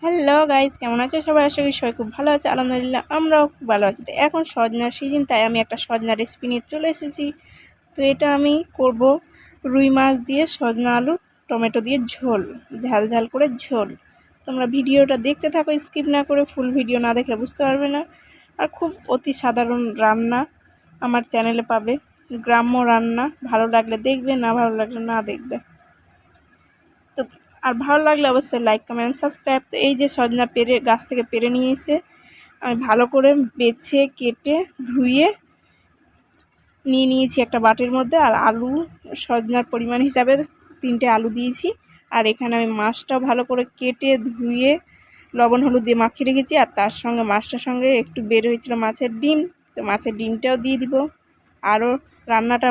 Hello guys, কেমন আছে সবাই? আশা করি সবাই খুব ভালো আছে। আলহামদুলিল্লাহ আমরাও খুব ভালো আছি। তো এখন সজনার সিজন, তাই আমি একটা সজনা রেসিপি নিয়ে চলে এসেছি। তো এটা আমি করব রুই মাছ দিয়ে সজনা আলু টমেটো দিয়ে ঝোল, ঝাল ঝাল করে ঝোল। তোমরা ভিডিওটা দেখতে থাকো, স্কিপ না করে। ফুল ভিডিও না দেখলে বুঝতে পারবে না। আর খুব অতি সাধারণ রান্না আমার চ্যানেলে পাবে, গ্রাম্য রান্না। ভালো লাগলে দেখবে, না ভালো লাগলে না দেখবে। তো আর ভালো লাগলে অবশ্যই লাইক কমেন্ট সাবস্ক্রাইব। তো এই যে সজনা পেরে গাছ থেকে পেরে নিয়ে এসে আমি ভালো করে বেছে কেটে ধুয়ে নিয়ে নিয়েছি একটা বাটির মধ্যে। আর আলু সজনার পরিমাণ হিসাবে 3টে আলু দিয়েছি। আর এখানে আমি মাছটাও ভালো করে কেটে ধুয়ে লবণ হলুদ দিয়ে মাখিয়ে রেখেছি। আর তার সঙ্গে মাছটার সঙ্গে একটু বের হয়েছিল মাছের ডিম, তো মাছের ডিমটাও দিয়ে দিব। আরও রান্নাটা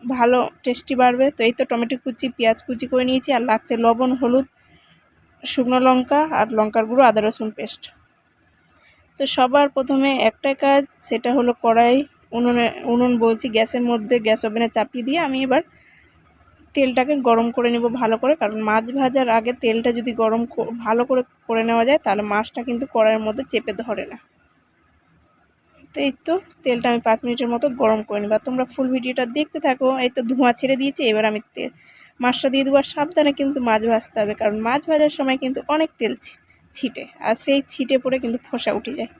ভালো টেস্টি বাড়বে। তো এই তো টমেটো কুচি, পেঁয়াজ কুচি করে নিয়েছি। আর লাগছে লবণ হলুদ, শুকনো লঙ্কা আর লঙ্কার গুঁড়ো, আদা রসুন পেস্ট। তো সবার প্রথমে একটা কাজ, সেটা হলো কড়াই উনুন বলছি গ্যাসের মধ্যে, গ্যাস ওভেনে চাপিয়ে দিয়ে আমি এবার তেলটাকে গরম করে নেব ভালো করে। কারণ মাছ ভাজার আগে তেলটা যদি গরম ভালো করে নেওয়া যায়, তাহলে মাছটা কিন্তু কড়াইয়ের মধ্যে চেপে ধরে না। তো এই তো তেলটা আমি 5 মিনিটের মতো গরম করে নেব। তোমরা ফুল ভিডিওটা দেখতে থাকো। এই তো ধোঁয়া ছেড়ে দিয়েছি। এবার আমি মাছটা দিয়ে দেবো। আর সাবধানে কিন্তু মাছ ভাজতে হবে, কারণ মাছ ভাজার সময় কিন্তু অনেক তেল ছিটে, আর সেই ছিটে পড়ে কিন্তু ফোসা উঠে যায়।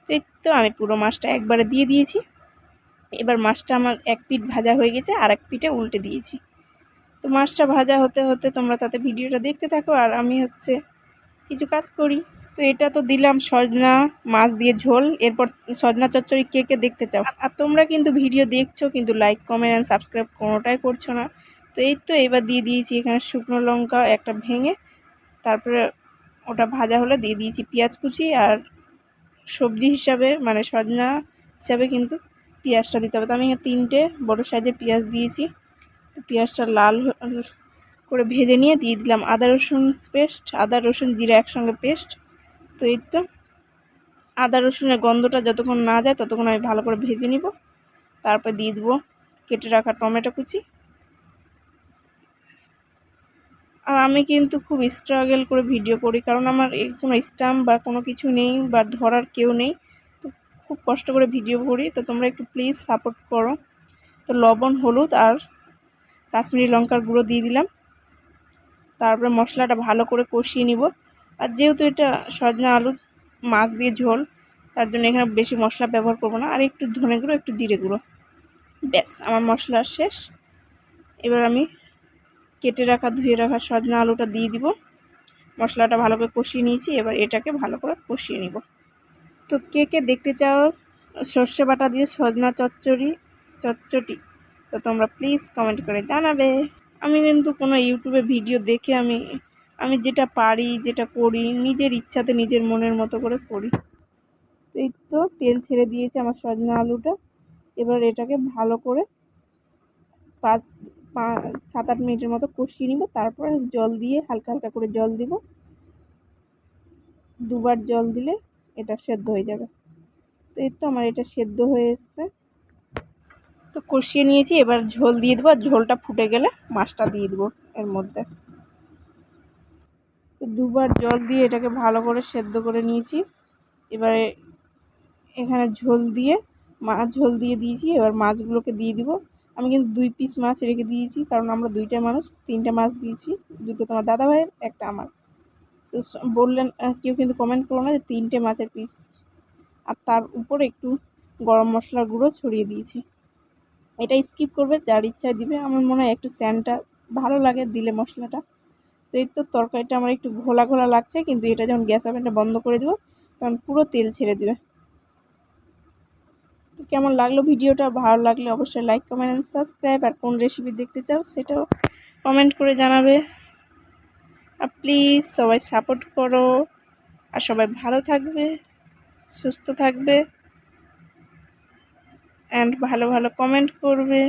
তো এই তো আমি পুরো মাছটা একবারে দিয়ে দিয়েছি। এবার মাছটা আমার এক পিঠ ভাজা হয়ে গেছে, আর এক পিঠে উল্টে দিয়েছি। তো মাছটা ভাজা হতে হতে তোমরা তাতে ভিডিওটা দেখতে থাকো, আর আমি কিছু কাজ করি। তো এটা তো দিলাম সজনা মাছ দিয়ে ঝোল। এরপর সজনা চচ্চড়ি কে কে দেখতে চাও? আর তোমরা কিন্তু ভিডিও দেখছো, কিন্তু লাইক কমেন্ট অ্যান্ড সাবস্ক্রাইব কোনোটাই করছো না। তো এই তো এবার দিয়ে দিয়েছি এখানে শুকনো লঙ্কা একটা ভেঙে। তারপরে ওটা ভাজা হলে দিয়ে দিয়েছি পেঁয়াজ কুচি। আর সবজি হিসাবে মানে সজনা হিসাবে কিন্তু পেঁয়াজটা দিতে হবে। তো আমি 3টে বড়ো সাইজের পেঁয়াজ দিয়েছি। তো পেঁয়াজটা লাল করে ভেজে নিয়ে দিয়ে দিলাম আদা রসুন পেস্ট, আদা রসুন জিরা একসঙ্গে পেস্ট। তো এই তো আদা রসুনের গন্ধটা যতক্ষণ না যায় ততক্ষণ আমি ভালো করে ভেজে নিব। তারপর দিয়ে দেবো কেটে রাখা টমেটো কুচি। আর আমি কিন্তু খুব স্ট্রাগল করে ভিডিও করি, কারণ আমার কোনো স্ট্যাম্প বা কোনো কিছু নেই, বা ধরার কেউ নেই। তো খুব কষ্ট করে ভিডিও করি। তো তোমরা একটু প্লিজ সাপোর্ট করো। তো লবণ হলুদ আর কাশ্মীরি লঙ্কার গুঁড়ো দিয়ে দিলাম। তারপরে মশলাটা ভালো করে কষিয়ে নিব। আর যেহেতু এটা সজনা আলু মাছ দিয়ে ঝোল, তার জন্য এখানে বেশি মশলা ব্যবহার করব না। আর একটু ধনে গুঁড়ো, একটু জিরে গুঁড়ো, ব্যাস আমার মশলা শেষ। এবার আমি কেটে রাখা ধুয়ে রাখা সজনা আলুটা দিয়ে দিব। মশলাটা ভালো করে কষিয়ে নিয়েছি। এবার এটাকে ভালো করে কষিয়ে নিব। তো কে কে দেখতে চাও সর্ষে বাটা দিয়ে সজনা চচ্চড়ি? তো তোমরা প্লিজ কমেন্ট করে জানাবে। আমি কিন্তু কোনো ইউটিউবে ভিডিও দেখে আমি যেটা পারি, যেটা করি, নিজের ইচ্ছাতে নিজের মনের মতো করে করি। তো এই তো তেল ছেড়ে দিয়েছে আমার সজনা আলুটা। এবার এটাকে ভালো করে 7-8 মিনিটের মতো কষিয়ে নিব। তারপরে জল দিয়ে হালকা হালকা করে জল দিব। 2বার জল দিলে এটা সেদ্ধ হয়ে যাবে। তো এই তো আমার এটা সেদ্ধ হয়ে এসছে। তো কষিয়ে নিয়েছি, এবার ঝোল দিয়ে দেবো। আর ঝোলটা ফুটে গেলে মাছটা দিয়ে দেবো এর মধ্যে। তো 2বার জল দিয়ে এটাকে ভালো করে সেদ্ধ করে নিয়েছি। এবারে এখানে ঝোল দিয়ে দিয়েছি। এবার মাছগুলোকে দিয়ে দিব। আমি কিন্তু 2 পিস মাছ রেখে দিয়েছি, কারণ আমরা 2টা মানুষ। 3টে মাছ দিয়েছি, 2টো তোমার দাদা ভাইয়ের, একটা আমার। তো বললেন কেউ কিন্তু কমেন্ট করো না যে 3টে মাছের পিস। আর তার উপরে একটু গরম মশলার গুঁড়ো ছড়িয়ে দিয়েছি। এটা স্কিপ করবে, যার ইচ্ছা দিবে। আমার মনে হয় একটু স্যান্ডটা ভালো লাগে দিলে মশলাটা। তো এই তো তরকারিটা আমার একটু ঘোলা ঘোলা লাগছে, কিন্তু এটা যখন গ্যাস ওভেনটা বন্ধ করে দেবো তখন পুরো তেল ছেড়ে দেবে। তো কেমন লাগলো ভিডিওটা? ভালো লাগলে অবশ্যই লাইক কমেন্ট সাবস্ক্রাইব। আর কোন রেসিপি দেখতে চাও সেটাও কমেন্ট করে জানাবে। আর প্লিজ সবাই সাপোর্ট করো। আর সবাই ভালো থাকবে, সুস্থ থাকবে, অ্যান্ড ভালো ভালো কমেন্ট করবে।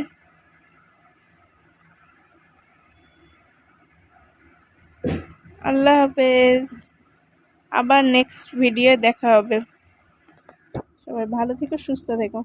আল্লাহ হাফেজ। আবার নেক্সট ভিডিও দেখা হবে। সবাই ভালো থেকো, সুস্থ থেকো।